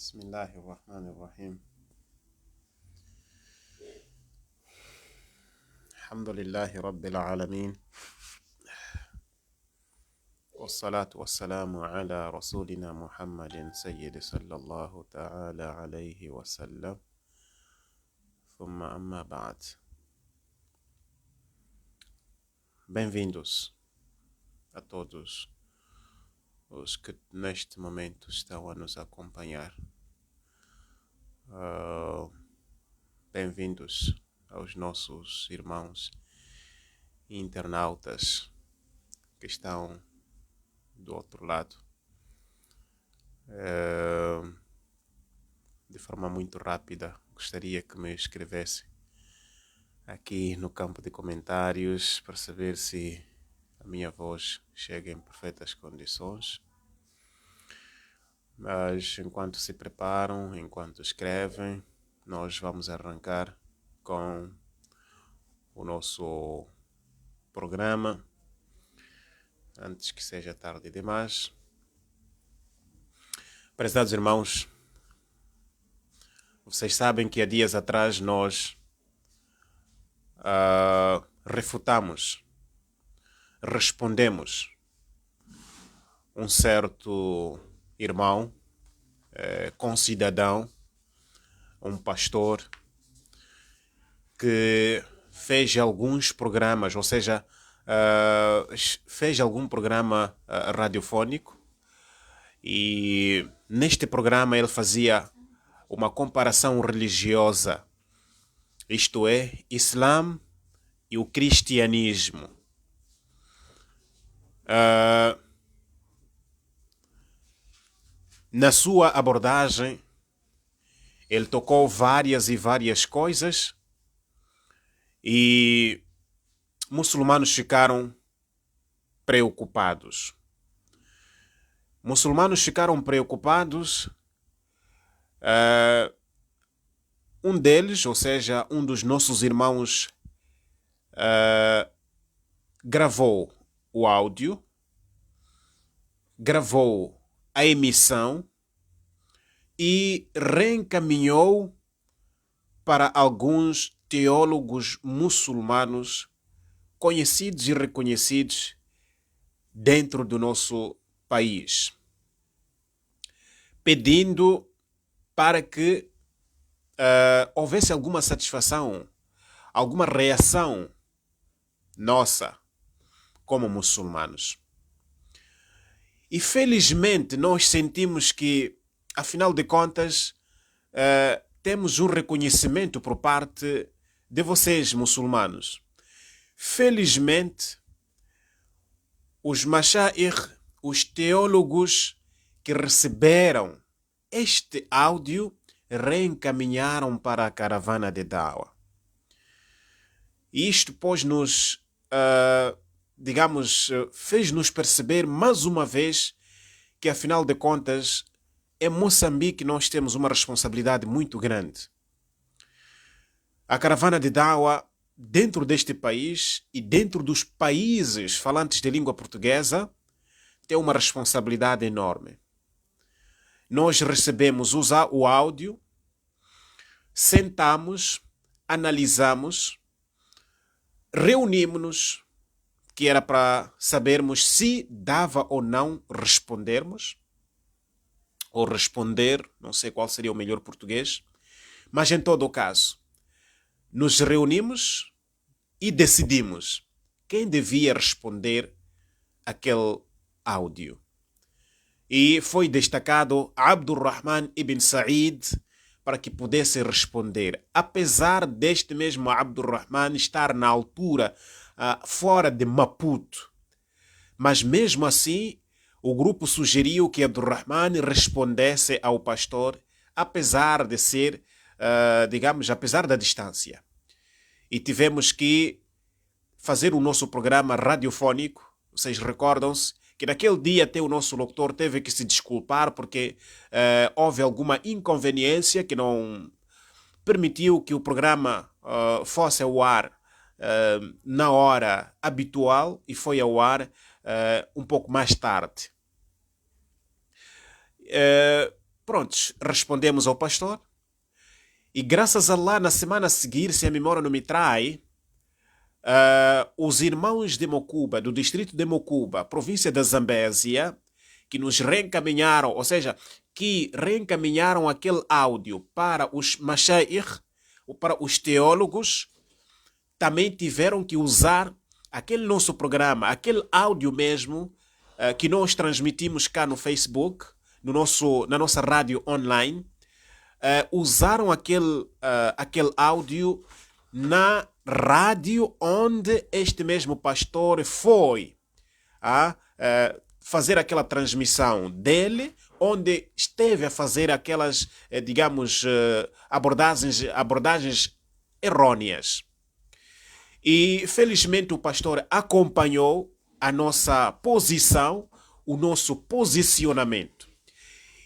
بسم الله الرحمن الرحيم. الحمد لله رب العالمين، والصلاة والسلام على رسولنا محمد سيد صلى الله تعالى عليه وسلم. ثم أما بعد. Bem-vindos a todos os que neste momento estão a nos acompanhar. Bem-vindos aos nossos irmãos internautas que estão do outro lado. De forma muito rápida, gostaria que me escrevesse aqui no campo de comentários para saber se a minha voz chega em perfeitas condições. Mas enquanto se preparam, enquanto escrevem, nós vamos arrancar com o nosso programa, antes que seja tarde demais. Prezados irmãos, vocês sabem que há dias atrás nós refutamos, respondemos um certo irmão, concidadão, um pastor, que fez alguns programas, ou seja, fez algum programa radiofônico, e neste programa ele fazia uma comparação religiosa, isto é, Islã e o cristianismo. Na sua abordagem, ele tocou várias e várias coisas e muçulmanos ficaram preocupados. Um deles, ou seja, um dos nossos irmãos, gravou o áudio, gravou a emissão e reencaminhou para alguns teólogos muçulmanos conhecidos e reconhecidos dentro do nosso país, pedindo para que houvesse alguma satisfação, alguma reação nossa como muçulmanos. E felizmente nós sentimos que, afinal de contas, temos um reconhecimento por parte de vocês, muçulmanos. Felizmente, os mashaikh, os teólogos que receberam este áudio, reencaminharam para a caravana de Dawa. E isto pôs-nos, fez-nos perceber mais uma vez que, afinal de contas, em Moçambique nós temos uma responsabilidade muito grande. A caravana de Dawa, dentro deste país e dentro dos países falantes de língua portuguesa, tem uma responsabilidade enorme. Nós recebemos o áudio, sentamos, analisamos, reunimos-nos, que era para sabermos se dava ou não respondermos, ou responder, não sei qual seria o melhor português, mas em todo o caso, nos reunimos e decidimos quem devia responder aquele áudio. E foi destacado Abdurrahman ibn Said para que pudesse responder, apesar deste mesmo Abdurrahman estar na altura fora de Maputo. Mas mesmo assim, o grupo sugeriu que Abdurrahman respondesse ao pastor, apesar de ser, apesar da distância. E tivemos que fazer o nosso programa radiofônico. Vocês recordam-se que naquele dia até o nosso locutor teve que se desculpar porque houve alguma inconveniência que não permitiu que o programa fosse ao ar na hora habitual e foi ao ar um pouco mais tarde. pronto, respondemos ao pastor. E graças a Allah, na semana a seguir, se a memória não me trai, os irmãos de Mocuba, do distrito de Mocuba, província da Zambésia, que nos reencaminharam, ou seja, que reencaminharam aquele áudio para os mashaykh, ou para os teólogos, também tiveram que usar aquele nosso programa, aquele áudio mesmo, que nós transmitimos cá no Facebook, na nossa rádio online, usaram aquele áudio na rádio onde este mesmo pastor foi fazer aquela transmissão dele, onde esteve a fazer aquelas, digamos, abordagens errôneas. E felizmente o pastor acompanhou a nossa posição, o nosso posicionamento.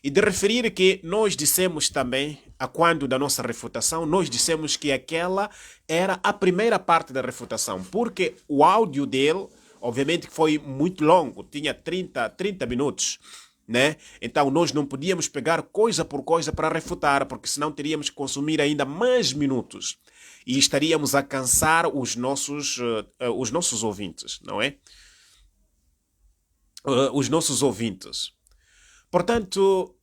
E de referir que nós dissemos também, a quando da nossa refutação, nós dissemos que aquela era a primeira parte da refutação, porque o áudio dele, obviamente que foi muito longo, tinha 30 minutos, né? Então nós não podíamos pegar coisa por coisa para refutar, porque senão teríamos que consumir ainda mais minutos e estaríamos a cansar os nossos ouvintes, não é? Os nossos ouvintes. Portanto,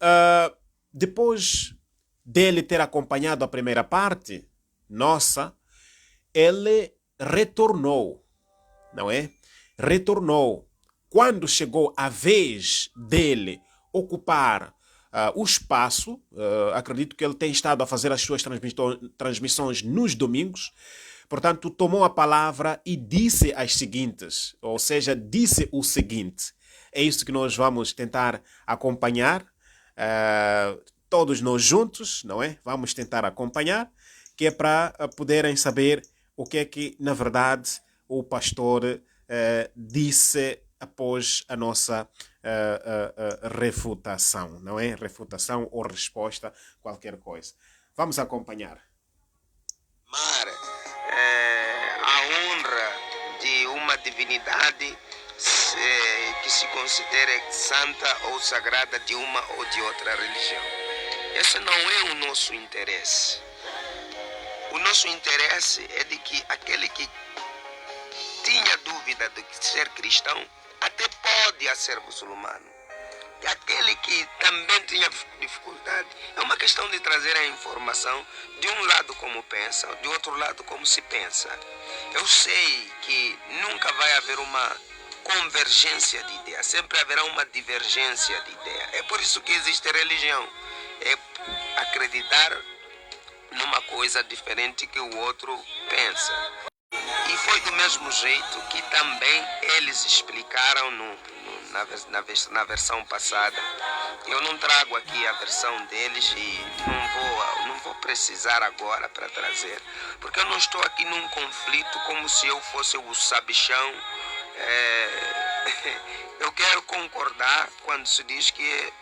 depois dele ter acompanhado a primeira parte, ele retornou, não é? Retornou. Quando chegou a vez dele ocupar o espaço, acredito que ele tem estado a fazer as suas transmissões nos domingos, portanto, tomou a palavra e disse as seguintes, ou seja, disse o seguinte. É isso que nós vamos tentar acompanhar, todos nós juntos, não é? Vamos tentar acompanhar, que é para poderem saber o que é que, na verdade, o pastor disse após a nossa refutação, não é? Refutação ou resposta, qualquer coisa. Vamos acompanhar. A honra de uma divindade que se considere santa ou sagrada de uma ou de outra religião. Esse não é o nosso interesse. O nosso interesse é de que aquele que tinha dúvida de ser cristão até pode ser muçulmano. E aquele que também tinha dificuldade, é uma questão de trazer a informação de um lado como pensa, de outro lado como se pensa. Eu sei que nunca vai haver uma convergência de ideias, sempre haverá uma divergência de ideias. É por isso que existe religião. É acreditar numa coisa diferente que o outro pensa. E foi do mesmo jeito que também eles explicaram na versão passada. Eu não trago aqui a versão deles e não vou precisar agora para trazer, porque eu não estou aqui num conflito como se eu fosse o sabichão. Eu quero concordar quando se diz que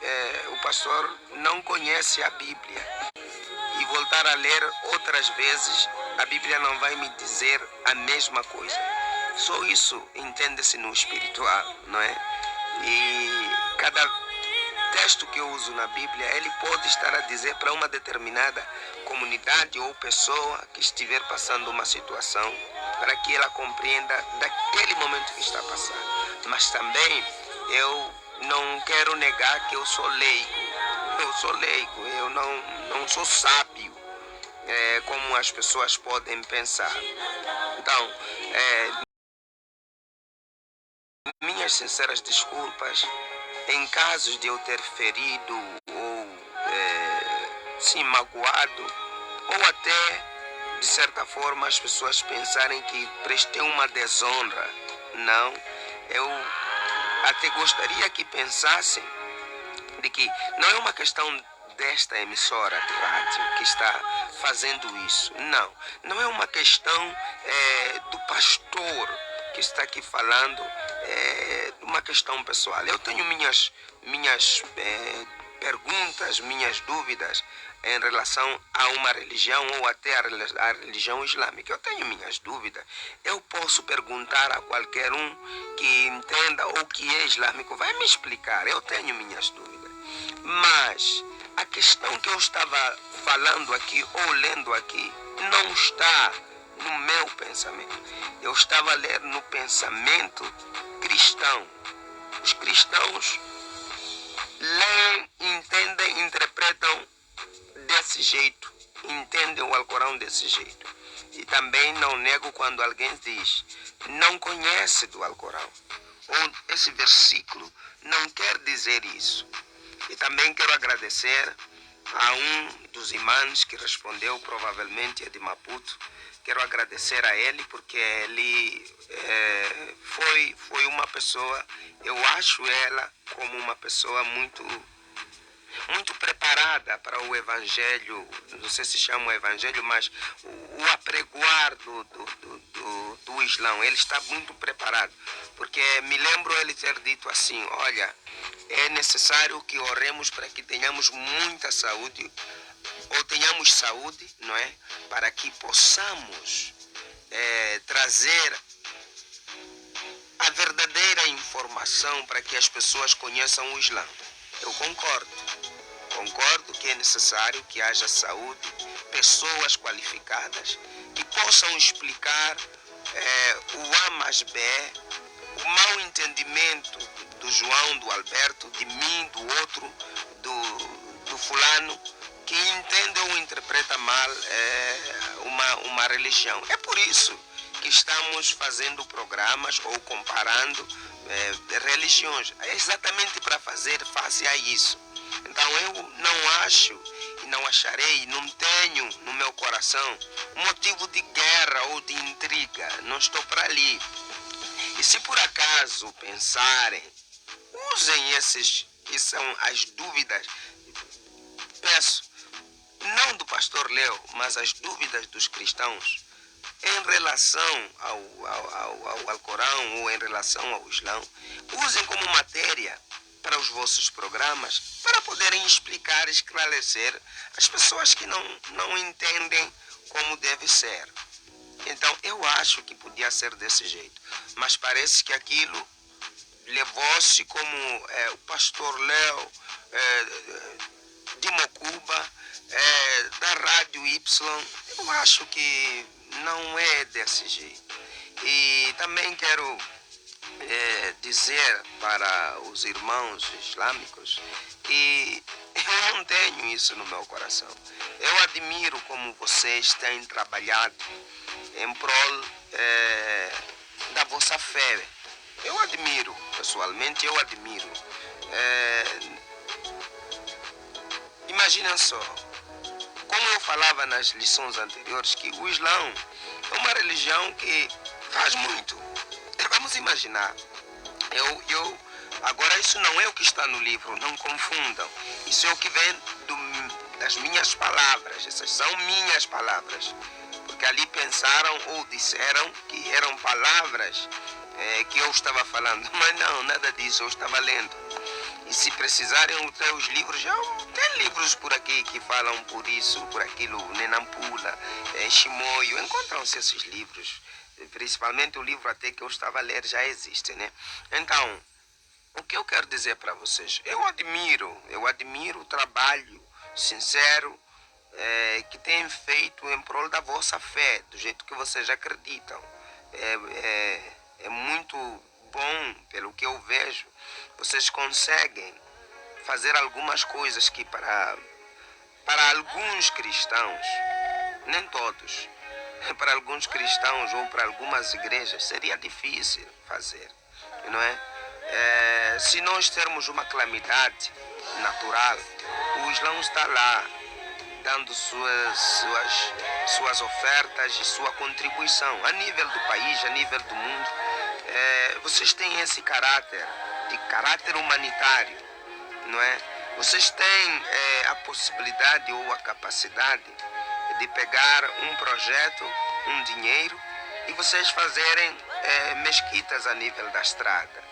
o pastor não conhece a Bíblia. E voltar a ler outras vezes, a Bíblia não vai me dizer a mesma coisa. Só isso entende-se no espiritual, não é? E cada texto que eu uso na Bíblia, ele pode estar a dizer para uma determinada comunidade ou pessoa que estiver passando uma situação, para que ela compreenda daquele momento que está passando. Mas também eu não quero negar que eu sou leigo. Eu sou leigo, eu não sou sábio, como as pessoas podem pensar. Então, minhas sinceras desculpas em casos de eu ter ferido ou sim magoado, ou até de certa forma as pessoas pensarem que prestei uma desonra. Não, eu até gostaria que pensassem de que não é uma questão desta emissora de rádio que está fazendo isso. Não é uma questão do pastor que está aqui falando, uma questão pessoal. Eu tenho minhas perguntas, minhas dúvidas em relação a uma religião ou até a religião islâmica. Eu tenho minhas dúvidas. Eu posso perguntar a qualquer um que entenda ou que é islâmico, vai me explicar. Eu tenho minhas dúvidas. Mas a questão que eu estava falando aqui ou lendo aqui não está no meu pensamento. Eu estava a ler no pensamento cristão. Os cristãos leem, entendem, interpretam desse jeito, entendem o Alcorão desse jeito. E também não nego quando alguém diz, não conhece do Alcorão, ou esse versículo não quer dizer isso. E também quero agradecer a um dos imãs que respondeu, provavelmente é de Maputo. Quero agradecer a ele porque ele foi uma pessoa, eu acho ela como uma pessoa muito preparada para o evangelho, não sei se chama o evangelho, mas o apregoar do Islão. Ele está muito preparado, porque me lembro ele ter dito assim, olha, é necessário que oremos para que tenhamos muita saúde, ou tenhamos saúde, não é? Para que possamos trazer a verdadeira informação para que as pessoas conheçam o Islã. Eu concordo que é necessário que haja saúde, pessoas qualificadas que possam explicar o A mais B, o mau entendimento do João, do Alberto, de mim, do outro, do fulano, que entende ou interpreta mal uma religião. É por isso que estamos fazendo programas ou comparando religiões. É exatamente para fazer face a isso. Então eu não acho e não acharei, não tenho no meu coração motivo de guerra ou de intriga. Não estou para ali. E se por acaso pensarem, usem esses que são as dúvidas, peço, não do pastor Leo, mas as dúvidas dos cristãos em relação ao Alcorão ou em relação ao Islão, usem como matéria para os vossos programas, para poderem explicar, esclarecer as pessoas que não entendem como deve ser. Então, eu acho que podia ser desse jeito, mas parece que aquilo levou-se como o pastor Leo de Mocuba, da Rádio Y. Eu acho que não é desse jeito. E também quero dizer para os irmãos islâmicos que eu não tenho isso no meu coração. Eu admiro como vocês têm trabalhado em prol da vossa fé. Eu admiro, pessoalmente eu admiro. Imaginem só, como eu falava nas lições anteriores, que o Islão é uma religião que faz muito. Vamos imaginar, agora isso não é o que está no livro, não confundam. Isso é o que vem das minhas palavras, essas são minhas palavras. Porque ali pensaram ou disseram que eram palavras que eu estava falando, mas não, nada disso, eu estava lendo. E se precisarem ter os livros, já tem livros por aqui que falam por isso, por aquilo, Nenampula, Chimoio, encontram-se esses livros. Principalmente o livro até que eu estava a ler já existe, né? Então, o que eu quero dizer para vocês? Eu admiro o trabalho sincero que têm feito em prol da vossa fé, do jeito que vocês acreditam. É muito bom, pelo que eu vejo. Vocês conseguem fazer algumas coisas que para alguns cristãos, nem todos, para alguns cristãos ou para algumas igrejas seria difícil fazer, não é? Se nós termos uma calamidade natural, o Islão está lá dando suas ofertas e sua contribuição a nível do país, a nível do mundo. Vocês têm esse caráter humanitário, não é? Vocês têm a possibilidade ou a capacidade de pegar um projeto, um dinheiro, e vocês fazerem mesquitas a nível da estrada.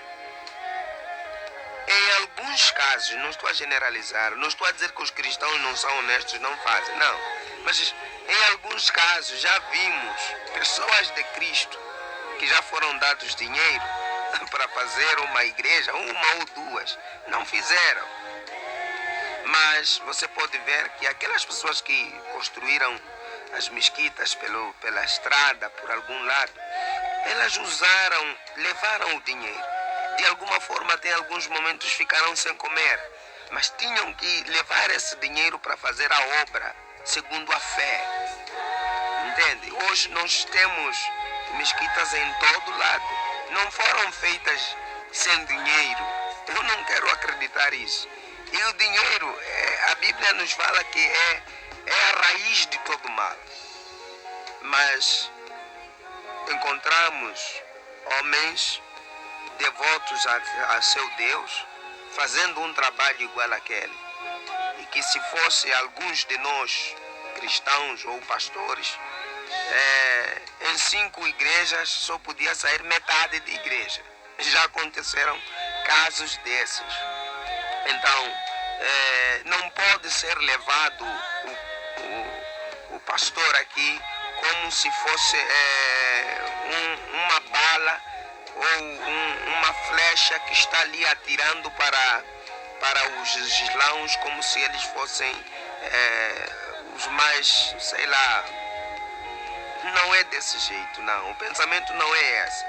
Em alguns casos, não estou a generalizar, não estou a dizer que os cristãos não são honestos, não fazem, não. Mas em alguns casos já vimos pessoas de Cristo que já foram dados dinheiro para fazer uma igreja, uma ou duas, não fizeram. Mas você pode ver que aquelas pessoas que construíram as mesquitas pela estrada, por algum lado, elas levaram o dinheiro. De alguma forma, até alguns momentos ficaram sem comer, mas tinham que levar esse dinheiro para fazer a obra, segundo a fé. Entende? Hoje nós temos mesquitas em todo lado. Não foram feitas sem dinheiro. Eu não quero acreditar isso. E o dinheiro, a Bíblia nos fala que é a raiz de todo mal. Mas encontramos homens devotos a seu Deus, fazendo um trabalho igual àquele. E que se fosse alguns de nós, cristãos ou pastores, em 5 igrejas só podia sair metade de igreja. Já aconteceram casos desses. Então, não pode ser levado o pastor aqui como se fosse uma bala ou uma flecha que está ali atirando para os islãos, como se eles fossem os mais, sei lá. Não é desse jeito, não. O pensamento não é esse.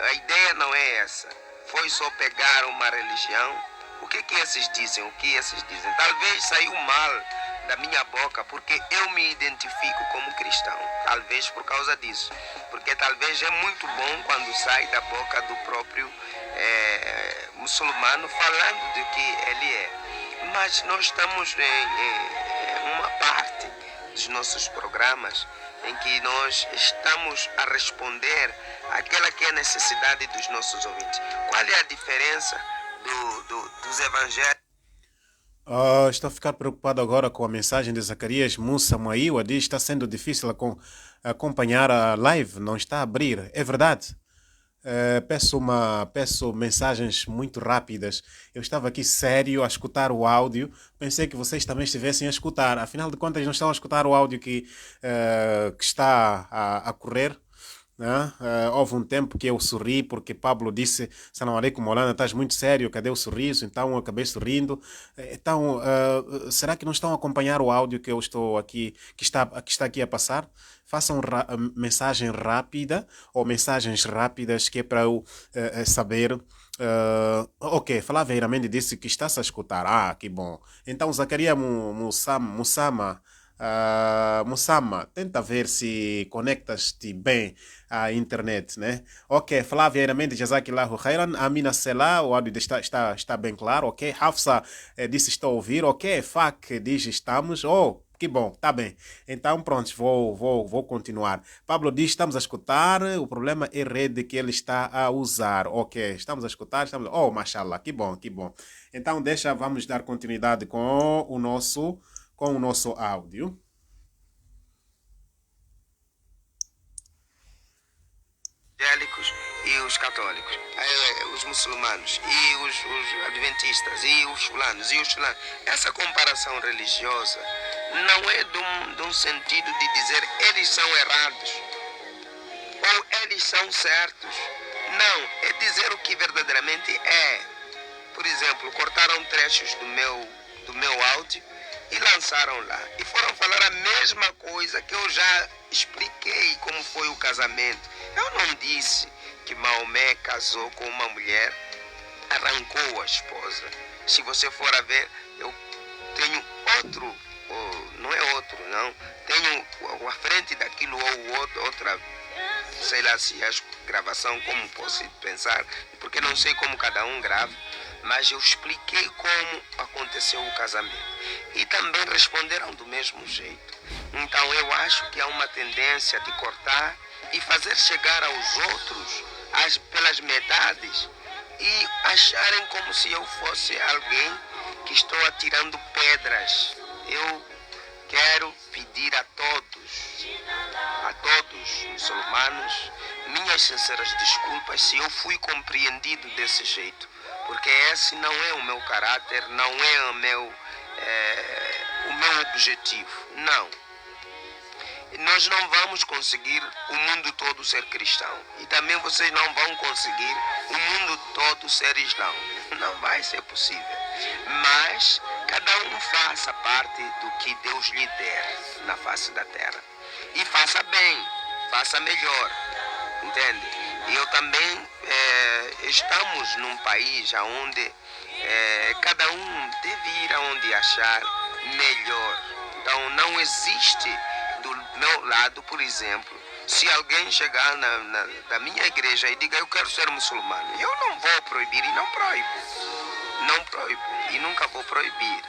A ideia não é essa. Foi só pegar uma religião. O que esses dizem? O que esses dizem? Talvez saiu mal da minha boca porque eu me identifico como cristão. Talvez por causa disso. Porque talvez é muito bom quando sai da boca do próprio muçulmano falando do que ele é. Mas nós estamos em uma parte dos nossos programas em que nós estamos a responder àquela que é a necessidade dos nossos ouvintes. Qual é a diferença dos evangelhos? Estou a ficar preocupado agora com a mensagem de Zacarias Musa Maiwa. Diz que está sendo difícil acompanhar a live, não está a abrir. É verdade? Peço mensagens muito rápidas. Eu estava aqui sério a escutar o áudio. Pensei que vocês também estivessem a escutar. Afinal de contas, não estão a escutar o áudio que está a correr. Né? Houve um tempo que eu sorri porque Pablo disse: Salam aleikum, Molana, estás muito sério, cadê o sorriso? Então eu acabei sorrindo. Então, será que não estão a acompanhar o áudio que eu estou aqui, que está aqui a passar? Façam mensagem rápida ou mensagens rápidas que é para eu saber. Ok, Flávia Iramendi disse que está-se a escutar. Ah, que bom. Então, Zacarias Mussama, tenta ver se conectas-te bem à internet, né? Ok, Flávia Iramendi, Jazakillahu Khairan, Amina Sela, o áudio está bem claro, ok? Hafsa disse estou a ouvir, ok? Fak diz estamos, oh, que bom, tá bem. Então pronto, vou continuar. Pablo diz estamos a escutar, o problema é a rede que ele está a usar, ok? Estamos a escutar, oh, mashallah, que bom, que bom. Então vamos dar continuidade com o nosso áudio. Evangélicos e os católicos, os muçulmanos e os adventistas e os fulanos e os fulanos. Essa comparação religiosa não é de um sentido de dizer eles são errados ou eles são certos. Não, é dizer o que verdadeiramente é. Por exemplo, cortaram trechos do meu áudio e lançaram lá. E foram falar a mesma coisa que eu já expliquei como foi o casamento. Eu não disse que Maomé casou com uma mulher, arrancou a esposa. Se você for a ver, eu tenho outro, não é outro, não. Tenho à frente daquilo ou outra, sei lá se é gravação, como posso pensar, porque não sei como cada um grava. Mas eu expliquei como aconteceu o casamento. E também responderam do mesmo jeito. Então eu acho que há uma tendência de cortar e fazer chegar aos outros pelas metades e acharem como se eu fosse alguém que estou atirando pedras. Eu quero pedir a todos muçulmanos, minhas sinceras desculpas se eu fui compreendido desse jeito. Porque esse não é o meu caráter, não é o meu objetivo. Não. Nós não vamos conseguir o mundo todo ser cristão. E também vocês não vão conseguir o mundo todo ser islão. Não vai ser possível. Mas cada um faça parte do que Deus lhe der na face da terra. E faça bem, faça melhor, entende? E eu também, estamos num país onde cada um deve ir aonde achar melhor. Então não existe do meu lado, por exemplo, se alguém chegar da minha igreja e diga eu quero ser muçulmano, eu não vou proibir e não proíbo. Não proíbo e nunca vou proibir,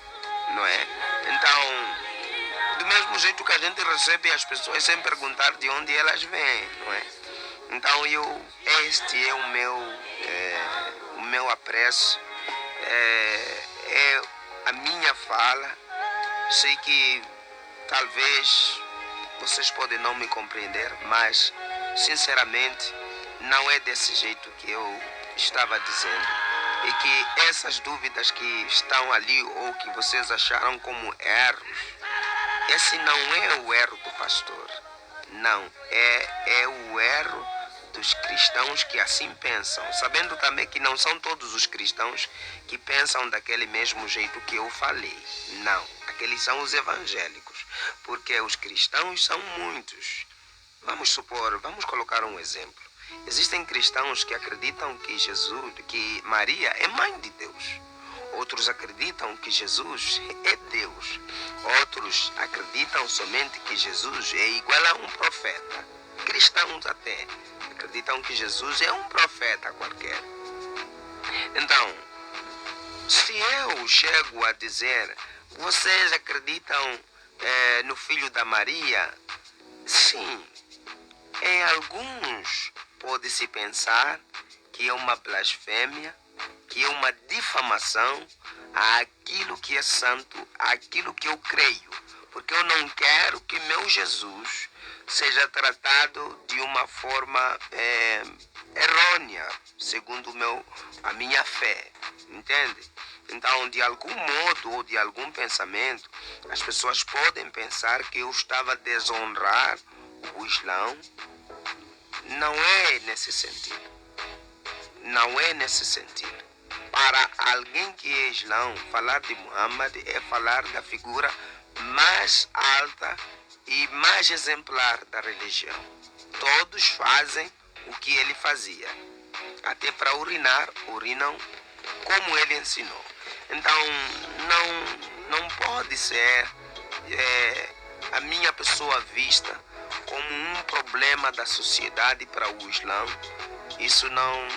não é? Então, do mesmo jeito que a gente recebe as pessoas sem perguntar de onde elas vêm, não é? Então este é o meu apreço, é a minha fala. Sei que talvez vocês podem não me compreender, mas sinceramente não é desse jeito que eu estava dizendo. E que essas dúvidas que estão ali ou que vocês acharam como erros, esse não é o erro do pastor. Não, é o erro dos cristãos que assim pensam, sabendo também que não são todos os cristãos que pensam daquele mesmo jeito que eu falei. Não, aqueles são os evangélicos, porque os cristãos são muitos. Vamos colocar um exemplo. Existem cristãos que acreditam que Maria é mãe de Deus. Outros acreditam que Jesus é Deus. Outros acreditam somente que Jesus é igual a um profeta. Cristãos até acreditam que Jesus é um profeta qualquer. Então, se eu chego a dizer, vocês acreditam no filho da Maria? Sim, em alguns pode-se pensar que é uma blasfêmia, que é uma difamação àquilo que é santo, àquilo que eu creio. Porque eu não quero que meu Jesus seja tratado de uma forma errônea, segundo a minha fé, entende? Então, de algum modo ou de algum pensamento, as pessoas podem pensar que eu estava a desonrar o Islã. Não é nesse sentido. Não é nesse sentido. Para alguém que é Islã, falar de Muhammad é falar da figura mais alta e mais exemplar da religião. Todos fazem o que ele fazia. Até para urinar, urinam como ele ensinou. Então, não pode ser a minha pessoa vista como um problema da sociedade para o Islã. Isso não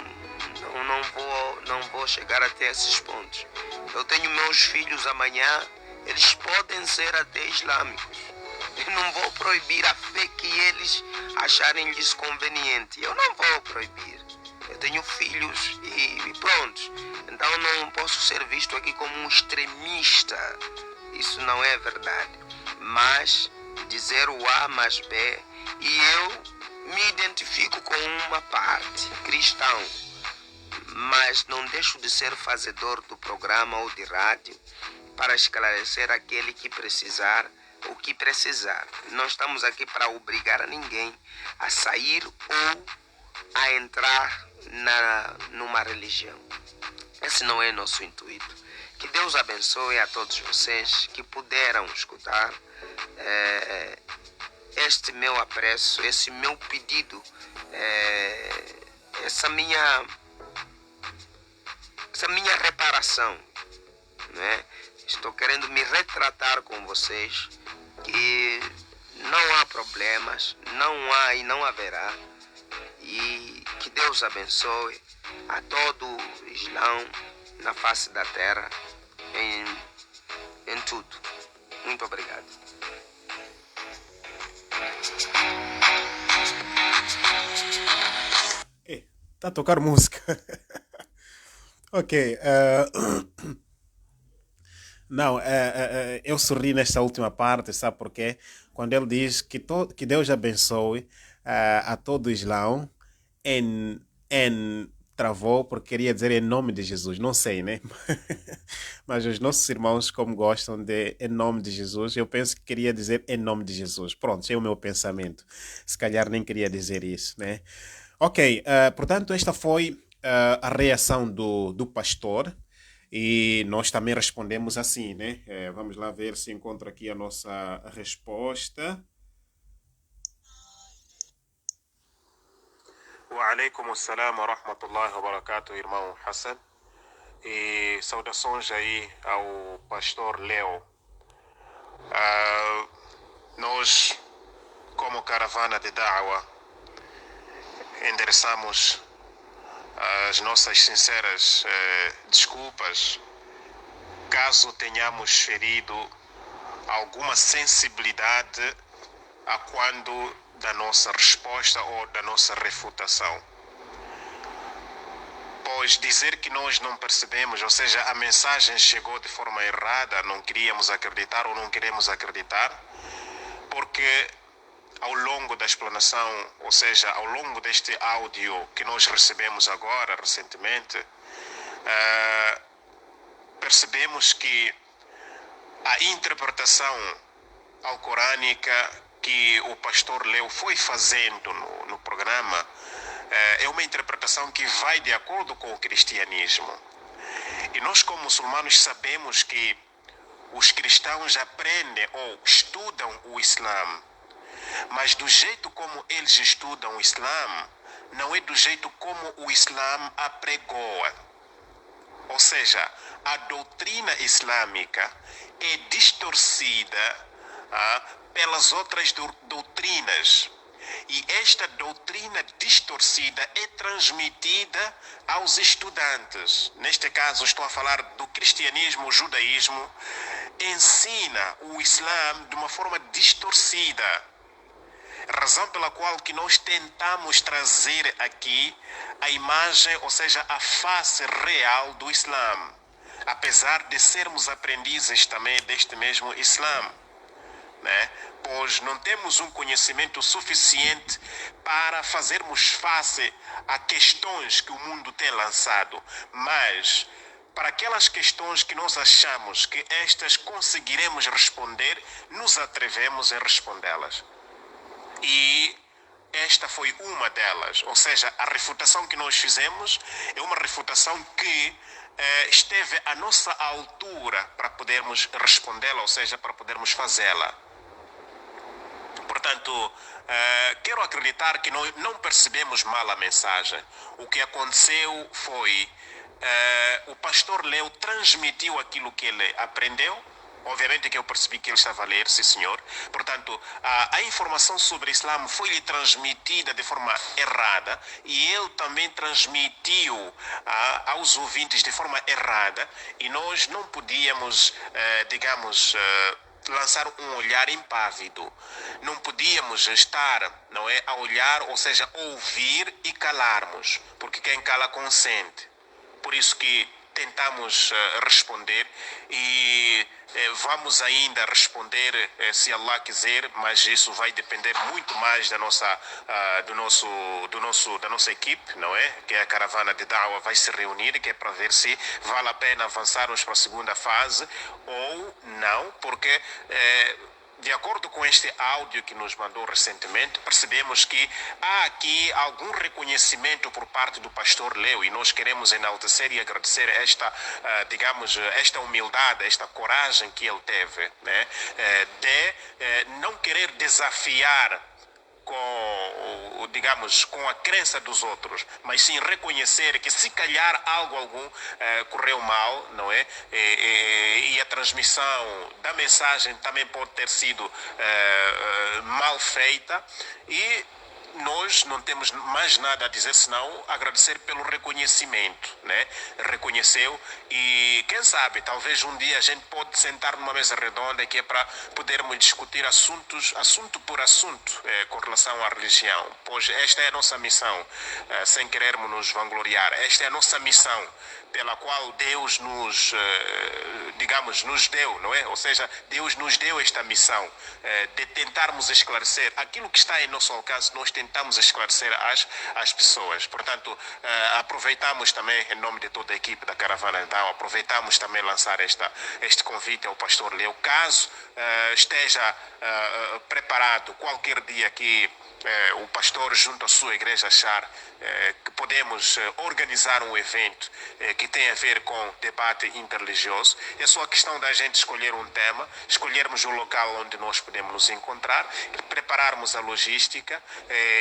vou chegar até esses pontos. Eu tenho meus filhos amanhã, eles podem ser até islâmicos. Eu não vou proibir a fé que eles acharem-lhes conveniente. Eu não vou proibir. Eu tenho filhos e pronto. Então não posso ser visto aqui como um extremista. Isso não é verdade. Mas dizer o A mais B, e eu me identifico com uma parte, cristão. Mas não deixo de ser fazedor do programa ou de rádio para esclarecer aquele que precisar, o que precisar. Não estamos aqui para obrigar a ninguém a sair ou a entrar numa religião. Esse não é nosso intuito. Que Deus abençoe a todos vocês que puderam escutar este meu apreço, esse meu pedido, essa minha reparação, né? Estou querendo me retratar com vocês que não há problemas, não há e não haverá, e que Deus abençoe a todo o Islã na face da terra, em tudo. Muito obrigado. Tá a tocar música. Ok. Não, eu sorri nesta última parte, sabe por quê? Quando ele diz que Deus abençoe a todo o Islão em travou, porque queria dizer em nome de Jesus, não sei, né? Mas os nossos irmãos, como gostam de em nome de Jesus, eu penso que queria dizer em nome de Jesus. Pronto, esse é o meu pensamento. Se calhar nem queria dizer isso, né? Ok, portanto, esta foi a reação do pastor. E nós também respondemos assim, né? Vamos lá ver se encontro aqui a nossa resposta. Wa alaikum assalam wa rahmatullahi wa barakatuh, irmão Hassan. E saudações aí ao pastor Leo. Nós, como caravana de Da'wa, endereçamos as nossas sinceras desculpas caso tenhamos ferido alguma sensibilidade a quando da nossa resposta ou da nossa refutação. Pois dizer que nós não percebemos, ou seja, a mensagem chegou de forma errada, não queríamos acreditar ou não queremos acreditar, porque ao longo da explanação, ou seja, ao longo deste áudio que nós recebemos agora, recentemente, percebemos que a interpretação alcorânica que o pastor Leo foi fazendo no programa é uma interpretação que vai de acordo com o cristianismo. E nós, como muçulmanos, sabemos que os cristãos aprendem ou estudam o Islã, mas do jeito como eles estudam o Islã, não é do jeito como o Islã apregoa. Ou seja, a doutrina islâmica é distorcida pelas outras doutrinas. E esta doutrina distorcida é transmitida aos estudantes. Neste caso, estou a falar do cristianismo, o judaísmo, ensina o Islã de uma forma distorcida. Razão pela qual que nós tentamos trazer aqui a imagem, ou seja, a face real do Islã, apesar de sermos aprendizes também deste mesmo Islã, né? Pois não temos um conhecimento suficiente para fazermos face a questões que o mundo tem lançado, mas para aquelas questões que nós achamos que estas conseguiremos responder, nos atrevemos a respondê-las. E esta foi uma delas, ou seja, a refutação que nós fizemos é uma refutação que esteve à nossa altura para podermos respondê-la, ou seja, para podermos fazê-la. Portanto, quero acreditar que nós não percebemos mal a mensagem. O que aconteceu foi, o pastor Leo transmitiu aquilo que ele aprendeu. Obviamente que eu percebi que ele estava a ler, sim senhor. Portanto, a informação sobre o Islã foi-lhe transmitida de forma errada e ele também transmitiu aos ouvintes de forma errada e nós não podíamos, digamos, lançar um olhar impávido. Não podíamos estar, não é, a olhar, ou seja, ouvir e calarmos, porque quem cala consente. Por isso que tentamos responder e vamos ainda responder se Allah quiser, mas isso vai depender muito mais da nossa, da nossa equipe, não é? Que a caravana de Da'wa vai se reunir, que é para ver se vale a pena avançarmos para a segunda fase ou não, porque de acordo com este áudio que nos mandou recentemente, percebemos que há aqui algum reconhecimento por parte do pastor Leo e nós queremos enaltecer e agradecer esta, digamos, esta humildade, esta coragem que ele teve, né, de não querer desafiar com, digamos, com a crença dos outros, mas sim reconhecer que se calhar algo correu mal, não é? E a transmissão da mensagem também pode ter sido mal feita e nós não temos mais nada a dizer senão agradecer pelo reconhecimento, né? Reconheceu e quem sabe, talvez um dia a gente pode sentar numa mesa redonda que é para podermos discutir assunto por assunto com relação à religião, pois esta é a nossa missão, sem querermos nos vangloriar, esta é a nossa missão pela qual Deus nos, digamos, nos deu, não é? Ou seja, Deus nos deu esta missão de tentarmos esclarecer aquilo que está em nosso alcance, nós tentamos esclarecer às pessoas. Portanto, aproveitamos também, em nome de toda a equipe da Caravana então, aproveitamos também lançar este convite ao pastor Leo, caso esteja preparado qualquer dia que o pastor junto à sua igreja achar que podemos organizar um evento que tem a ver com debate interreligioso, é só a questão da gente escolher um tema, escolhermos o local onde nós podemos nos encontrar, prepararmos a logística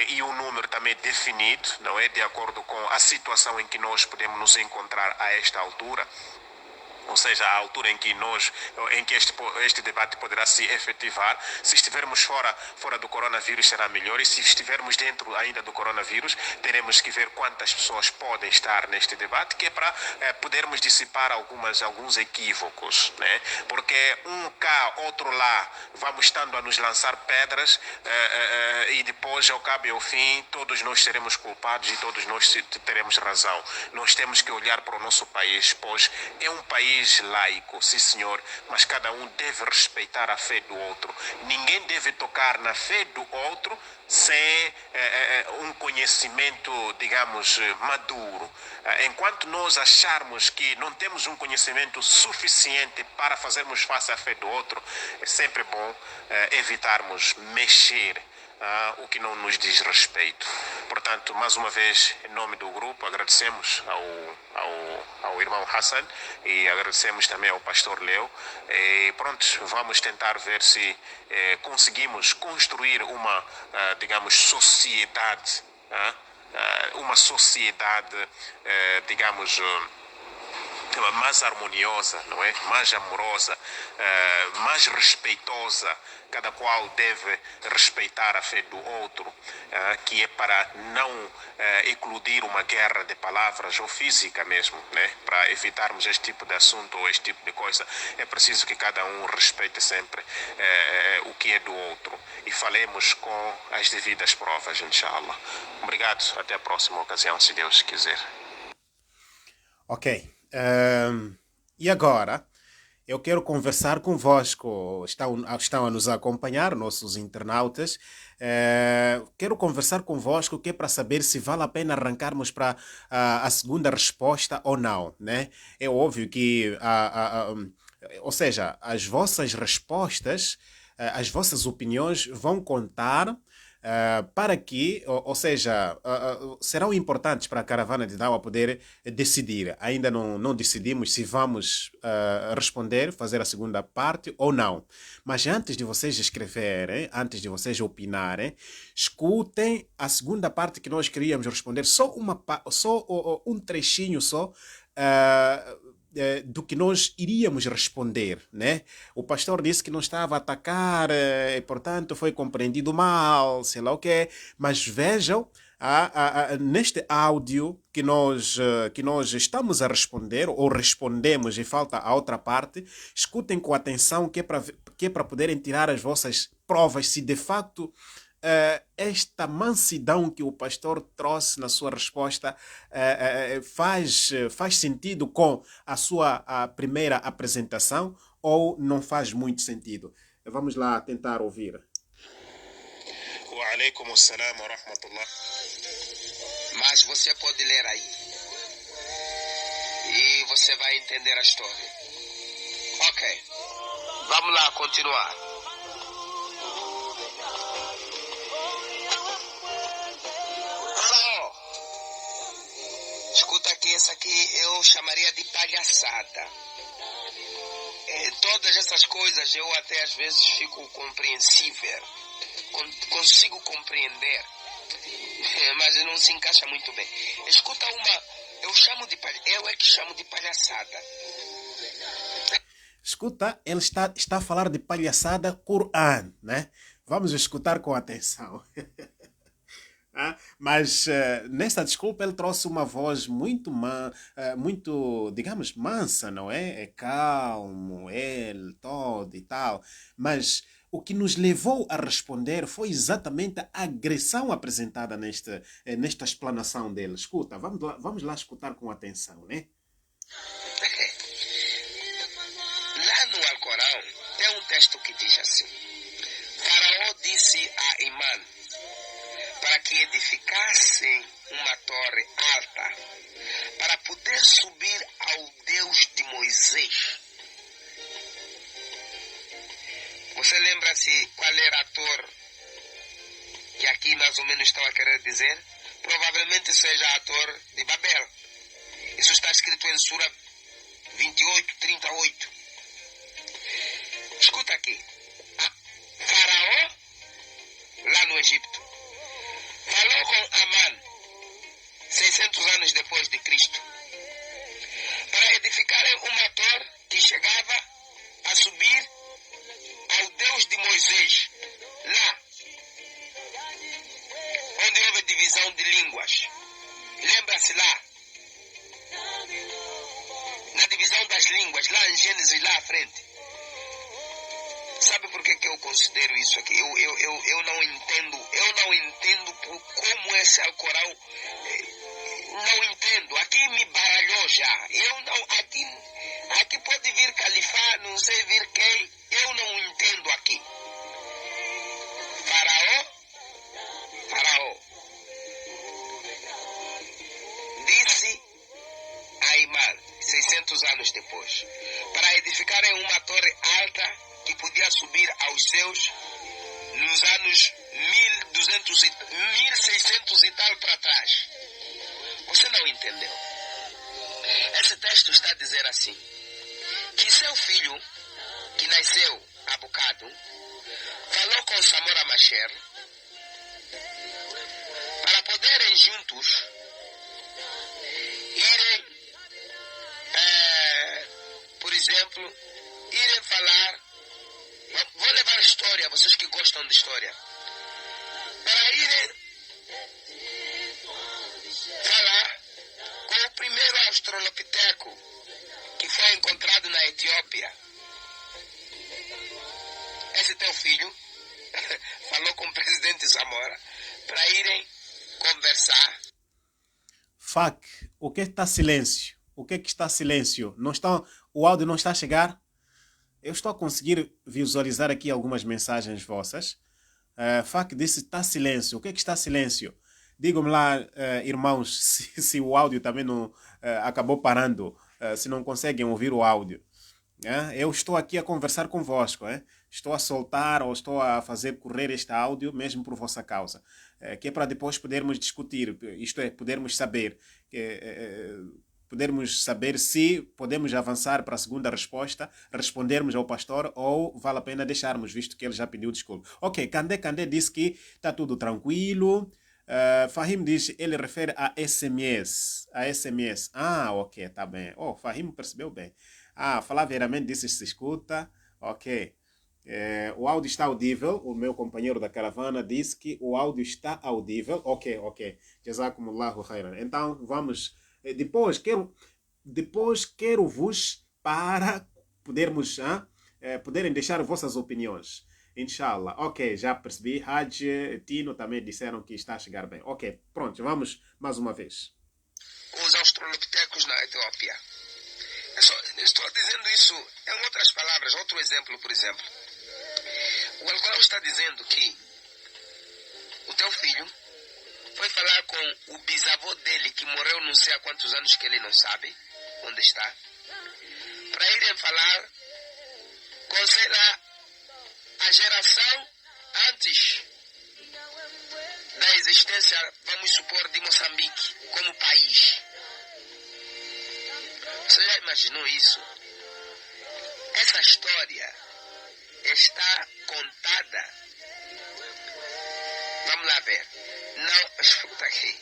e o número também definido, não é, de acordo com a situação em que nós podemos nos encontrar a esta altura. Ou seja, a altura em que este debate poderá se efetivar. Se estivermos fora do coronavírus será melhor, e se estivermos dentro ainda do coronavírus, teremos que ver quantas pessoas podem estar neste debate, que é para podermos dissipar alguns equívocos, né? Porque um cá, outro lá, vamos estando a nos lançar pedras e depois, ao cabo e ao fim, todos nós seremos culpados e todos nós teremos razão. Nós temos que olhar para o nosso país, pois é um país laico, sim senhor, mas cada um deve respeitar a fé do outro. Ninguém deve tocar na fé do outro sem um conhecimento, digamos, maduro. Enquanto nós acharmos que não temos um conhecimento suficiente para fazermos face à fé do outro, é sempre bom evitarmos mexer o que não nos diz respeito. Portanto, mais uma vez, em nome do grupo, agradecemos ao irmão Hassan e agradecemos também ao pastor Leo. E pronto, vamos tentar ver se conseguimos construir uma, digamos, sociedade, digamos, mais harmoniosa, não é? Mais amorosa, mais respeitosa. Cada qual deve respeitar a fé do outro, que é para não eclodir uma guerra de palavras ou física mesmo, né? Para evitarmos este tipo de assunto ou este tipo de coisa, é preciso que cada um respeite sempre o que é do outro e falemos com as devidas provas, inshallah. Obrigado, até a próxima ocasião, se Deus quiser. Ok. E agora, eu quero conversar convosco. Estão a nos acompanhar, nossos internautas. Quero conversar convosco, que é para saber se vale a pena arrancarmos para a segunda resposta ou não, né? É óbvio que, ou seja, as vossas respostas, as vossas opiniões vão contar para que, ou seja, serão importantes para a caravana de Dawa poder decidir. Ainda não decidimos se vamos responder, fazer a segunda parte ou não. Mas antes de vocês escreverem, antes de vocês opinarem, escutem a segunda parte que nós queríamos responder, só um trechinho só. Do que nós iríamos responder, né? O pastor disse que não estava a atacar, e, portanto, foi compreendido mal, sei lá o quê. Mas vejam, neste áudio que nós estamos a responder, ou respondemos e falta a outra parte, escutem com atenção, que é para poderem tirar as vossas provas se de facto esta mansidão que o pastor trouxe na sua resposta faz sentido com a primeira apresentação ou não faz muito sentido. Vamos lá tentar ouvir. Wa alaikum assalam wa rahmatullah. Mas você pode ler aí e você vai entender a história. Ok, vamos lá continuar. Escuta aqui, essa aqui eu chamaria de palhaçada. Todas essas coisas eu até às vezes fico compreensível, consigo compreender, mas não se encaixa muito bem. Escuta uma, eu é que chamo de palhaçada. Escuta, ele está a falar de palhaçada Coran, né? Vamos escutar com atenção. Mas nessa desculpa ele trouxe uma voz muito, digamos, mansa, não é? É calmo, ele, todo e tal. Mas o que nos levou a responder foi exatamente a agressão apresentada nesta explanação dele. Escuta, vamos lá escutar com atenção, né? Lá no Alcorão tem um texto que diz assim: Faraó disse a Imã para que edificassem uma torre alta para poder subir ao Deus de Moisés. Você lembra-se qual era a torre que aqui mais ou menos estão a querer dizer, provavelmente seja a Torre de Babel. Isso está escrito em Sura 28:38. Escuta aqui. Faraó, lá no Egito, falou com Amã, 600 anos depois de Cristo, para edificarem uma torre que chegava a subir ao Deus de Moisés, lá onde houve divisão de línguas. Lembra-se lá? Na divisão das línguas, lá em Gênesis, lá à frente. Sabe por que eu considero isso aqui? Eu não entendo como esse Alcorão. Não entendo. Aqui me baralhou já. Aqui pode vir Califá, não sei vir quem. Eu não entendo aqui. Faraó disse a Imã, 600 anos depois, para edificarem uma torre alta que podia subir aos céus nos anos 1600 e tal para trás. Você não entendeu? Esse texto está a dizer assim, que seu filho, que nasceu há bocado, falou com Samora Machel para poderem juntos irem, por exemplo, irem falar. Vou levar história, vocês que gostam de história, para irem falar com o primeiro australopiteco que foi encontrado na Etiópia. Esse teu filho falou com o presidente Samora para irem conversar. Fac, o que está silêncio? O que está silêncio? Não está, o áudio não está a chegar? Eu estou a conseguir visualizar aqui algumas mensagens vossas. Fac disse está silêncio. O que está silêncio? Digam-me lá, irmãos, se o áudio também não acabou parando, se não conseguem ouvir o áudio. Eu estou aqui a conversar convosco. Estou a soltar ou estou a fazer correr este áudio mesmo por vossa causa. Que é para depois podermos discutir, isto é, podermos saber se podemos avançar para a segunda resposta, respondermos ao pastor ou vale a pena deixarmos, visto que ele já pediu desculpa. Ok, Kandé disse que está tudo tranquilo. Fahim diz, ele refere a SMS. Ah, ok, está bem. Fahim percebeu bem. Falaveiramente disse se escuta. Ok. O áudio está audível. O meu companheiro da caravana disse que o áudio está audível. Ok. Jazakumullahu khairan. Então, vamos... Depois quero-vos para poderem deixar vossas opiniões. Inshallah. Ok, já percebi. Haj, Tino também disseram que está a chegar bem. Ok, pronto, vamos mais uma vez. Os australopitecos na Etiópia. Estou dizendo isso em outras palavras. Outro exemplo, por exemplo. O Alcorão está dizendo que o teu filho foi falar com o bisavô dele, que morreu não sei há quantos anos, que ele não sabe onde está, para irem falar com, sei lá, a geração antes da existência, vamos supor, de Moçambique como país. Você já imaginou isso? Essa história está contada. Vamos lá ver. Não, escuta aqui.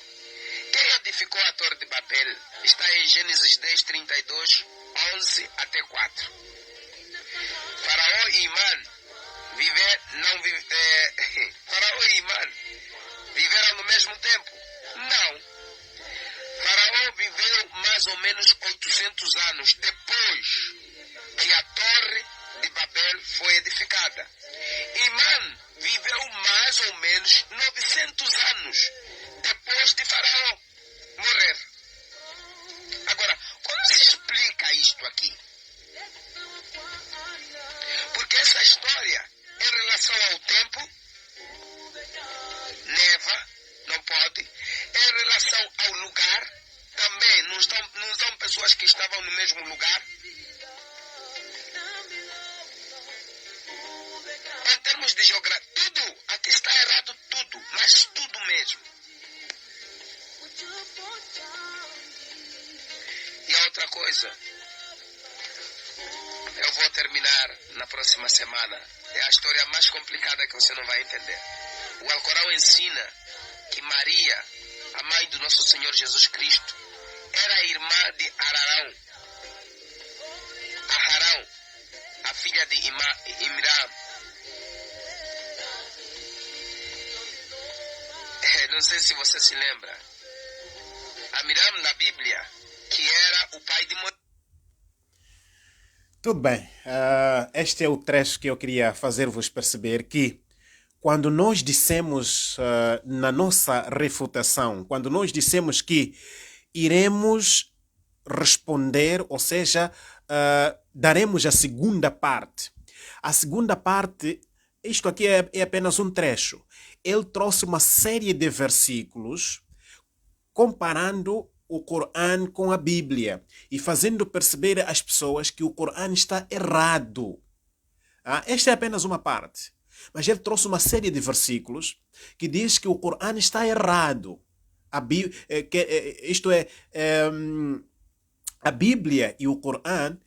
Quem edificou a Torre de Babel está em Gênesis 10, 32, 11 até 4. Faraó e Imã Faraó e Imã viveram no mesmo tempo? Não. Faraó viveu mais ou menos 800 anos depois que a Torre de Babel foi edificada. Imã viveu mais ou menos 900 anos depois de Faraó morrer. Agora, como se explica isto aqui? Porque essa história, em relação ao tempo, neva, não pode. Em relação ao lugar, também não são pessoas que estavam no mesmo lugar. Em termos de geografia, tudo, aqui está errado tudo, mas tudo mesmo. E a outra coisa, eu vou terminar na próxima semana. É a história mais complicada que você não vai entender. O Alcorão ensina que Maria, a mãe do nosso Senhor Jesus Cristo, era irmã de Ararão. Aharão, a filha de Imram. Não sei se você se lembra. Amiram na Bíblia, que era o pai de Moisés. Tudo bem. Este é o trecho que eu queria fazer-vos perceber que quando nós dissemos na nossa refutação, quando nós dissemos que iremos responder, ou seja, daremos a segunda parte. A segunda parte, isto aqui é apenas um trecho. Ele trouxe uma série de versículos comparando o Corão com a Bíblia e fazendo perceber às pessoas que o Corão está errado. Esta é apenas uma parte. Mas ele trouxe uma série de versículos que diz que o Corão está errado. Isto é, a Bíblia e o Corão,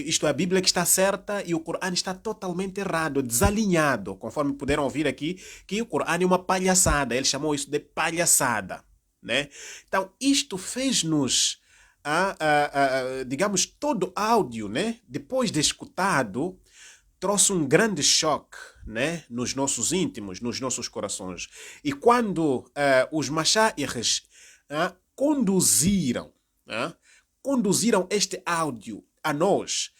isto é, a Bíblia que está certa e o Corão está totalmente errado, desalinhado, conforme puderam ouvir aqui, que o Corão é uma palhaçada. Ele chamou isso de palhaçada, né? Então, isto fez-nos, digamos, todo áudio, né? Depois de escutado, trouxe um grande choque, né? Nos nossos íntimos, nos nossos corações. E quando os mashaires conduziram este áudio a nós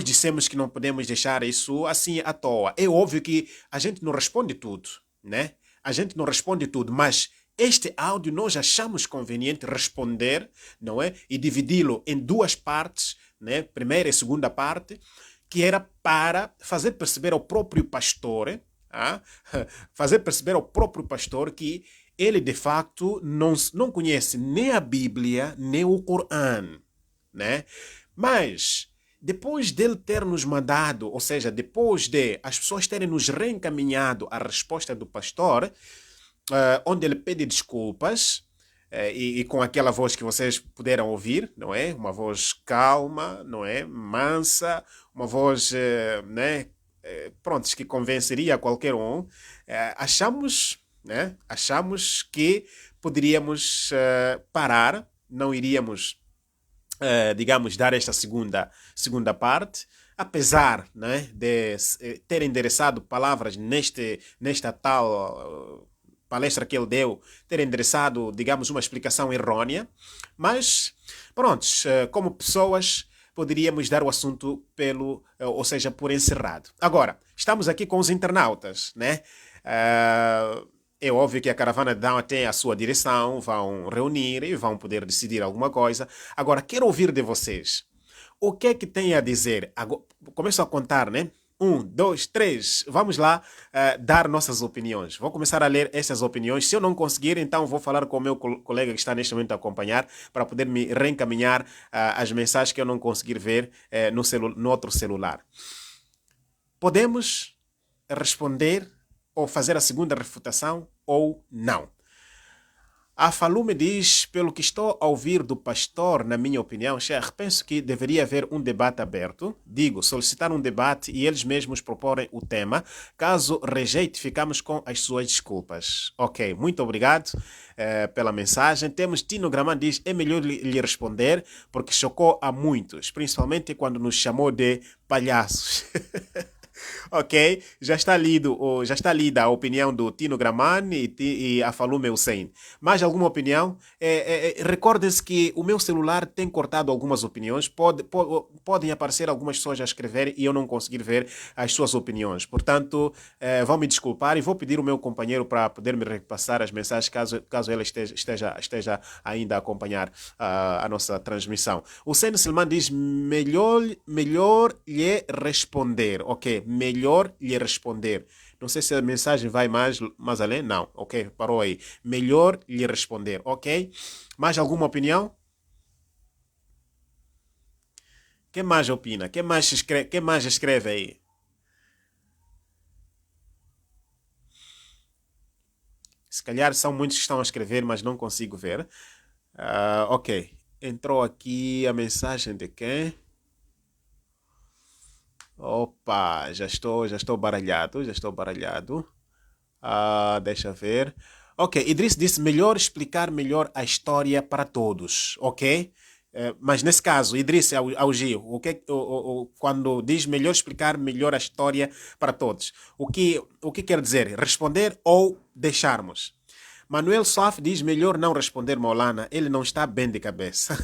dissemos que não podemos deixar isso assim à toa. É óbvio que a gente não responde tudo, né? A gente não responde tudo, mas este áudio nós achamos conveniente responder, não é? E dividi-lo em duas partes, né? Primeira e segunda parte, que era para fazer perceber ao próprio pastor, fazer perceber ao próprio pastor que ele de facto não conhece nem a Bíblia nem o Corão, né? Mas depois dele ter nos mandado, ou seja, depois de as pessoas terem nos reencaminhado a resposta do pastor, onde ele pede desculpas, e com aquela voz que vocês puderam ouvir, não é? Uma voz calma, não é? Mansa, uma voz, né? Pronto, que convenceria qualquer um. Achamos, né? Achamos que poderíamos parar, não iríamos, digamos, dar esta segunda parte, apesar, né, de ter endereçado palavras nesta tal palestra que ele deu, ter endereçado, digamos, uma explicação errônea, mas, pronto, como pessoas, poderíamos dar o assunto ou seja, por encerrado. Agora, estamos aqui com os internautas, né? É óbvio que a caravana de Down tem a sua direção, vão reunir e vão poder decidir alguma coisa. Agora, quero ouvir de vocês. O que é que tem a dizer? Começo a contar, né? 1, 2, 3. Vamos lá dar nossas opiniões. Vou começar a ler essas opiniões. Se eu não conseguir, então vou falar com o meu colega que está neste momento a acompanhar para poder me reencaminhar as mensagens que eu não conseguir ver no outro celular. Podemos responder ou fazer a segunda refutação ou não. A Falume diz, pelo que estou a ouvir do pastor, na minha opinião, Sheikh, penso que deveria haver um debate aberto. Digo, solicitar um debate e eles mesmos proporem o tema. Caso rejeite, ficamos com as suas desculpas. Ok, muito obrigado pela mensagem. Temos Tino Graman diz, é melhor lhe responder porque chocou a muitos, principalmente quando nos chamou de palhaços. Ok, já está lida a opinião do Tino Gramani e a Falume Hussein. Mais alguma opinião? Recordem-se que o meu celular tem cortado algumas opiniões. Podem aparecer algumas pessoas a escrever e eu não conseguir ver as suas opiniões. Portanto, vão me desculpar e vou pedir ao meu companheiro para poder me repassar as mensagens caso ele esteja ainda a acompanhar a nossa transmissão. O Sen Silman diz, melhor lhe responder. Ok, melhor lhe responder. Não sei se a mensagem vai mais além. Não, ok, parou aí. Melhor lhe responder, ok? Mais alguma opinião? Quem mais opina? Quem mais escreve aí? Se calhar são muitos que estão a escrever, mas não consigo ver. Ok. Entrou aqui a mensagem de quem? Opa, já estou baralhado, já estou baralhado. Deixa ver. Ok, Idris disse melhor explicar melhor a história para todos, ok? Mas nesse caso, Idris Augi, quando diz melhor explicar melhor a história para todos, o que quer dizer? Responder ou deixarmos? Manuel Soaf diz melhor não responder, Maulana, ele não está bem de cabeça.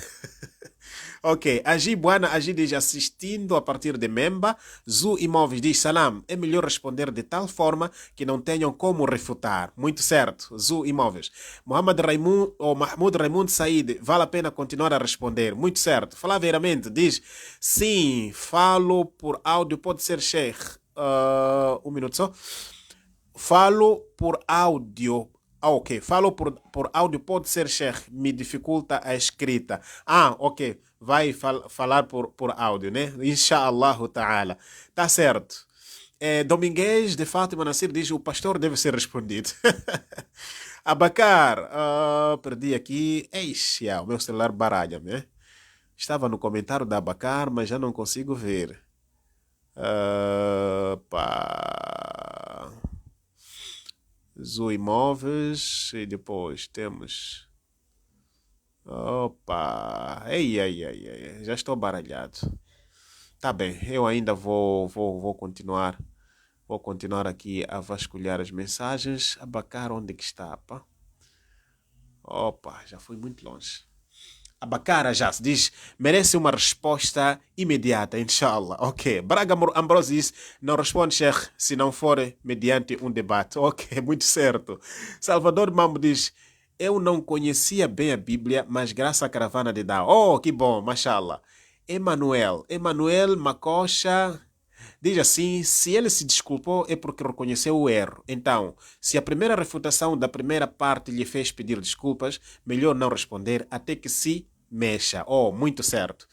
Ok, Agi Buana, Agi diz assistindo a partir de Memba. Zu Imóveis diz salam, é melhor responder de tal forma que não tenham como refutar. Muito certo, Zu Imóveis. Mohamed Raimundo ou Mahmoud Raimundo Said, vale a pena continuar a responder. Muito certo. Falaveiramente diz sim, falo por áudio, pode ser Sheikh. Um minuto só. Falo por áudio. Ok. Falo por áudio, pode ser Sheikh. Me dificulta a escrita. Ok. Vai falar por áudio, né? Inshallah ta'ala. Tá certo. Domingues de Fátima Nasir diz o pastor deve ser respondido. Abacar. Perdi aqui. Eixe, o meu celular baralha-me, né? Estava no comentário da Abacar, mas já não consigo ver. Zu Imóveis. E depois temos... Opa! Ei, já estou baralhado. Tá bem, eu ainda vou continuar. Vou continuar aqui a vasculhar as mensagens. Abacar, onde que está, pá? Opa, já fui muito longe. Abacara já se diz, merece uma resposta imediata, inshallah. Ok. Braga Ambrose diz, não responde, Sheikh, se não for mediante um debate. Ok, muito certo. Salvador Mambo diz, eu não conhecia bem a Bíblia, mas graças à caravana de Dao. Oh, que bom, mashallah. Emanuel Macocha diz assim, se ele se desculpou é porque reconheceu o erro. Então, se a primeira refutação da primeira parte lhe fez pedir desculpas, melhor não responder até que se mexa. Oh, muito certo.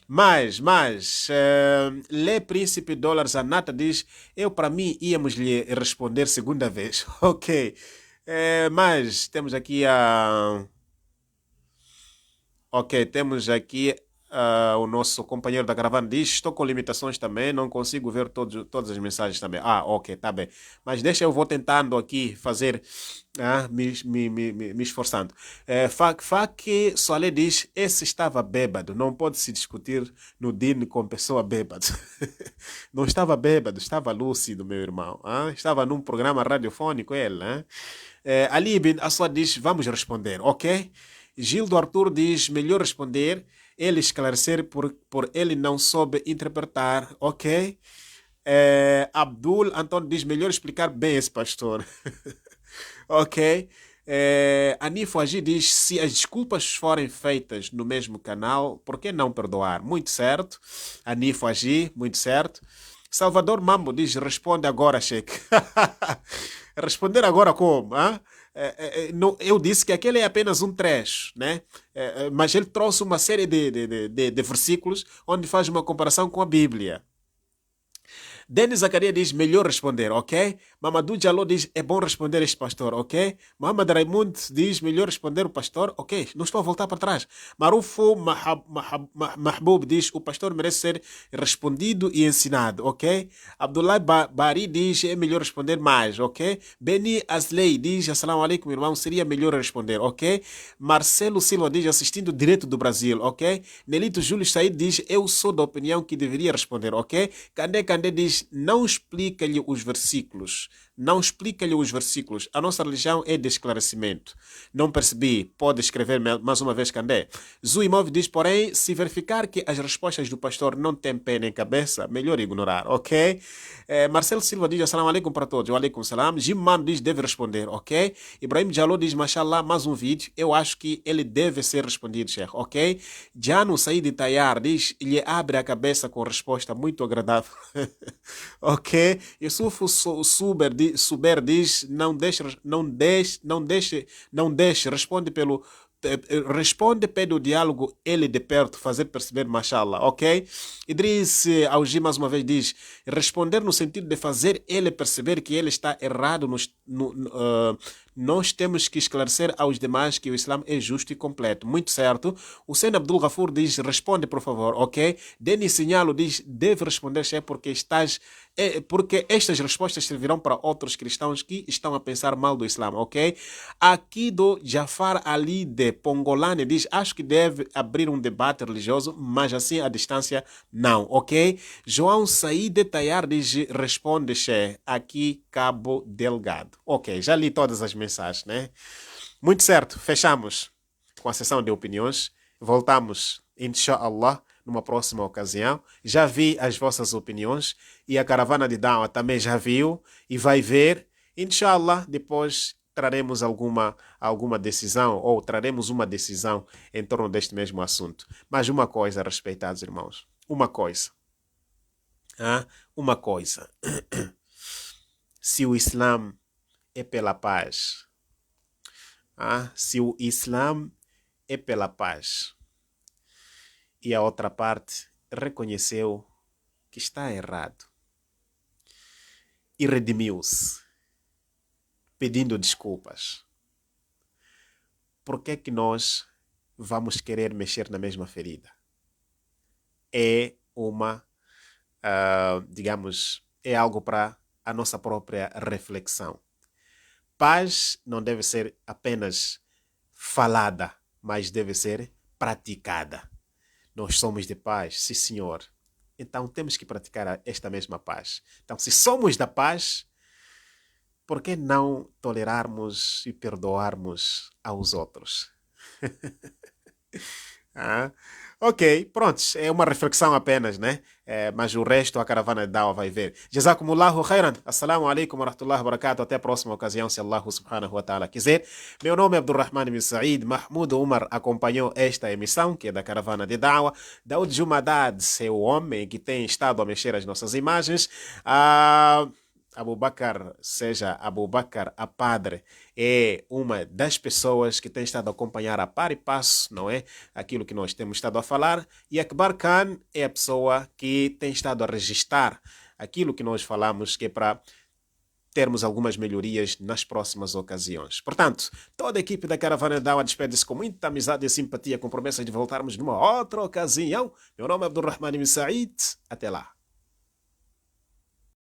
Mas, Lê Príncipe Dólares Anata diz, eu para mim íamos lhe responder segunda vez. Ok. Mas temos aqui Ok, temos aqui o nosso companheiro da caravana diz, estou com limitações também, não consigo ver todas as mensagens também. Ok, tá bem. Mas deixa eu vou tentando aqui fazer, me esforçando. Fak Soalé diz, esse estava bêbado, não pode se discutir no DIN com pessoa bêbada. Não estava bêbado, estava lúcido, meu irmão. Estava num programa radiofônico ele. Ali Ibn Aswad diz, vamos responder, ok? Gildo Arthur diz, melhor responder, ele esclarecer por ele não soube interpretar, ok? Abdul Antônio diz, melhor explicar bem esse pastor. Ok? Anifo Agi diz, se as desculpas forem feitas no mesmo canal, por que não perdoar? Muito certo. Anifo Agi, muito certo. Salvador Mambo diz, responde agora, Sheikh. Responder agora como? Eu disse que aquele é apenas um trecho, né? Mas ele trouxe uma série de versículos onde faz uma comparação com a Bíblia. Denis Zacaria diz, melhor responder, ok? Mamadou Jaló diz, é bom responder este pastor, ok? Mohamed Raimundo diz, melhor responder o pastor, ok? Não estou a voltar para trás. Marufo Mahbub diz, o pastor merece ser respondido e ensinado, ok? Abdullah Bari diz, é melhor responder mais, ok? Beni Asley diz, assalamu alaikum, irmão, seria melhor responder, ok? Marcelo Silva diz, assistindo direto do Brasil, ok? Nelito Júlio Said diz, eu sou da opinião que deveria responder, ok? Candé diz, não explica-lhe os versículos. Não explica-lhe os versículos. A nossa religião é de esclarecimento. Não percebi. Pode escrever mais uma vez, Candé. Zuimov diz, porém, se verificar que as respostas do pastor não têm pé nem cabeça, melhor ignorar, ok? Marcelo Silva diz, assalamu alaikum para todos. Wa alaikum salam. Jim Mano diz, deve responder, ok? Ibrahim Jaló diz, mashallah, mais um vídeo. Eu acho que ele deve ser respondido, Sheikh, ok? Jano Said Tayar diz, lhe abre a cabeça com resposta muito agradável. Ok? Yusuf Suber diz, não deixe, responde, pede o diálogo, ele de perto, fazer perceber, mashallah, ok? Idris Augi mais uma vez diz, responder no sentido de fazer ele perceber que ele está errado nós temos que esclarecer aos demais que o Islã é justo e completo. Muito certo. O Sen Abdul Ghafur diz, responde por favor, ok? Denis Sinhalo diz, deve responder, Sheikh, porque estas respostas servirão para outros cristãos que estão a pensar mal do Islã, ok? Aqui do Jafar Ali de Pongolane diz, acho que deve abrir um debate religioso, mas assim à distância não, ok? João Saíde Tayar diz, responde, Sheikh, aqui Cabo Delgado. Ok, já li todas as mensagens, né? Muito certo, fechamos com a sessão de opiniões. Voltamos, inshallah, numa próxima ocasião. Já vi as vossas opiniões e a caravana de Dawa também já viu e vai ver. Inshallah, depois traremos alguma decisão ou traremos uma decisão em torno deste mesmo assunto. Mas uma coisa, respeitados irmãos, uma coisa. Uma coisa. Se o Islã é pela paz, se o Islã é pela paz e a outra parte reconheceu que está errado e redimiu-se, pedindo desculpas, por que é que nós vamos querer mexer na mesma ferida? É digamos, é algo para a nossa própria reflexão. Paz não deve ser apenas falada, mas deve ser praticada. Nós somos de paz, sim senhor. Então temos que praticar esta mesma paz. Então, se somos da paz, por que não tolerarmos e perdoarmos aos outros? Ok, pronto, é uma reflexão apenas, né? Mas o resto a caravana de Dawa vai ver. Jazakumullahu khairan. Assalamu alaikum wa rahmatullahi wa barakatuh. Até a próxima ocasião, se Allah subhanahu wa ta'ala quiser. Meu nome é Abdurrahman bin Said. Mahmoud Umar acompanhou esta emissão, que é da caravana de Dawa. Daud Jumadad é o homem que tem estado a mexer as nossas imagens. Abu Bakr, seja Abu Bakr a padre, é uma das pessoas que tem estado a acompanhar a par e passo, não é? Aquilo que nós temos estado a falar. E Akbar Khan é a pessoa que tem estado a registrar aquilo que nós falamos, que é para termos algumas melhorias nas próximas ocasiões. Portanto, toda a equipe da Caravana Dawa despede-se com muita amizade e simpatia, com promessas de voltarmos numa outra ocasião. Meu nome é Abdurrahman bin Said. Até lá.